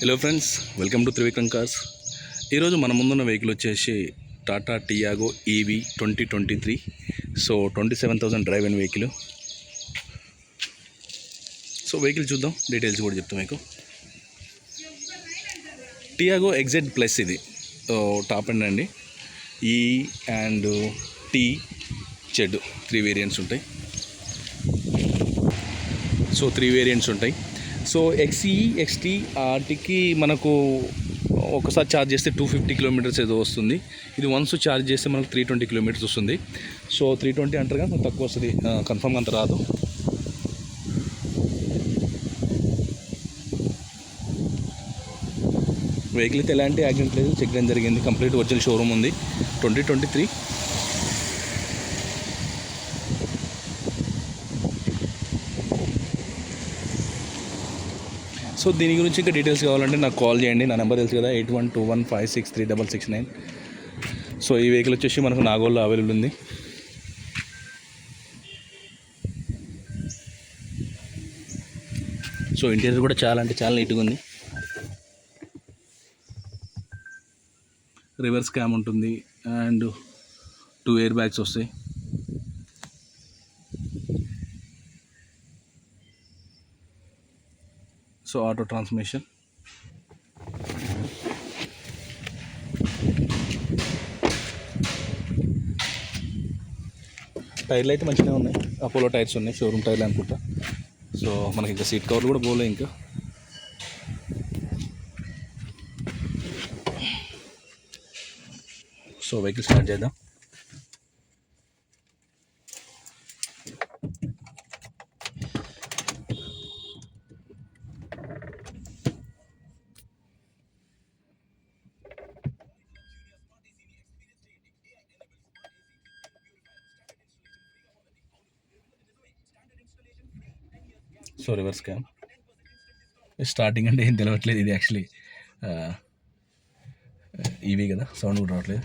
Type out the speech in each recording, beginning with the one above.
Hello friends, welcome to Trivikram cars. ఈరోజు మన ముందున్న వెహికల్ వచ్చేసి Tata Tiago EV 2023. So 27,000 drive అయిన వెహికల్. సో వెహికల్ చూద్దాం, డీటెయిల్స్ కూడా చెప్తాం మీకు. టియాగో ఎగ్జెడ్ ప్లస్ ఇది టాప్ ఎండ్ అండి. ఈ అండ్ టీ జెడ్ 3 వేరియంట్స్ ఉంటాయి. సో 3 వేరియంట్స్ ఉంటాయి. సో ఎక్స్ఈ ఎక్స్టీ వాటికి మనకు ఒకసారి ఛార్జ్ చేస్తే 250 కిలోమీటర్స్ ఏదో వస్తుంది. ఇది వన్స్ ఛార్జ్ చేస్తే మనకు 320 కిలోమీటర్స్ వస్తుంది. సో 320 అంటారు కానీ తక్కువ వస్తుంది, కన్ఫర్మ్గా అంత రాదు. వెహికల్ అయితే ఎలాంటి యాక్సిడెంట్ లేదు, చెక్ చేయడం జరిగింది. కంప్లీట్ ఒరిజినల్ షోరూమ్ ఉంది. 2023. సో దీని గురించి ఇంకా డీటెయిల్స్ కావాలంటే నాకు కాల్ చేయండి. నా నెంబర్ తెలుసు కదా, 8121563669. సో ఈ వెహికల్ వచ్చేసి మనకు నాగోల్లో అవైలబుల్ ఉంది. సో ఇంటీరియర్ కూడా చాలా నీట్గా ఉంది. రివర్స్ క్యామ్ ఉంటుంది అండ్ 2 ఎయిర్ బ్యాగ్స్ వస్తాయి. So auto transmission. టైర్లు అయితే మంచిగా ఉన్నాయి, అపోలో టైర్స్ ఉన్నాయి, షోరూమ్ టైర్లు అనుకుంటా. సో మనకి ఇంకా సీట్ కవర్లు కూడా పోలే ఇంకా. సో వెహికల్ స్టార్ట్ చేద్దాం. సో రివర్స్ క్యామ్ స్టార్టింగ్ అంటే ఏం తెలియట్లేదు. ఇది యాక్చువల్లీ ఈవీ కదా, సౌండ్ కూడా రావట్లేదు.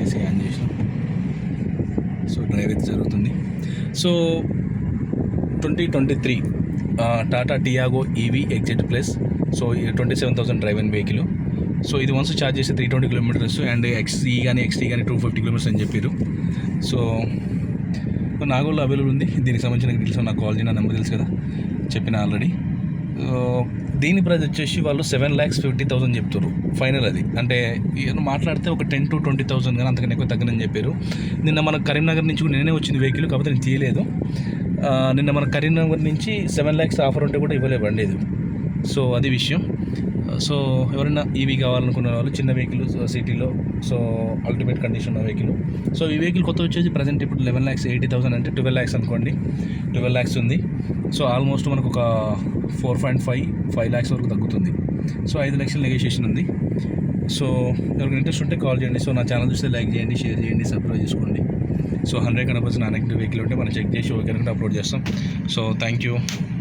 ఏసీ ఆన్ చేసినాం. సో డ్రైవ్ అయితే జరుగుతుంది. So 2023 Tata Tiago EV XZ plus. So 27,000 drive అయిన వెహికల్. సో ఇది వన్స్ ఛార్జ్ చేస్తే 320 కిలోమీటర్స్ అండ్ ఎక్స్టీ కానీ 250 కిలోమీటర్స్ అని చెప్పారు. సో నాగోల్లో అవైలబుల్ ఉంది. దీనికి సంబంధించిన డీటెయిల్స్ నాకు కాల్ చేసిన నెంబర్ తెలుసు కదా, చెప్పిన ఆల్రెడీ. దీని ప్రైస్ వచ్చేసి వాళ్ళు 7,50,000 చెప్తారు ఫైనల్. అది అంటే మాట్లాడితే ఒక 10 to 20,000 కానీ అంతకన్నా ఎక్కువ తగ్గనని చెప్పారు. నిన్న మన కరీంనగర్ నుంచి కూడా నేనే వచ్చింది వెహికల్, కాకపోతే నేను తీయలేదు. నిన్న మన కరీంనగర్ నుంచి 7 lakhs ఆఫర్ ఉంటే కూడా ఇవ్వలేదు. సో అది విషయం. సో ఎవరైనా ఈవీ కావాలనుకున్న వాళ్ళు, చిన్న వెహికల్ సిటీలో, సో అల్టిమేట్ కండిషన్ ఉన్న వెహికల్. సో ఈ వెహికల్ కొత్త వచ్చేసి ప్రజెంట్ ఇప్పుడు 11,80,000 అంటే 12 lakhs అనుకోండి. 12 lakhs ఉంది. సో ఆల్మోస్ట్ మనకు ఒక 4.5 lakhs వరకు తగ్గుతుంది. సో 5 లక్షల నెగోషియేషన్ ఉంది. సో ఎవరికి ఇంట్రెస్ట్ ఉంటే కాల్ చేయండి. సో నా ఛానల్ చూస్తే లైక్ చేయండి, షేర్ చేయండి, సబ్స్క్రైబ్ చేసుకోండి. సో 100 కనపర్సెంట్ అన్ఎక్టివ్ వెహికల్ ఉంటే మనం చెక్ చేసి ఓకే అనుకుంటే అప్లోడ్ చేస్తాం. So thank you.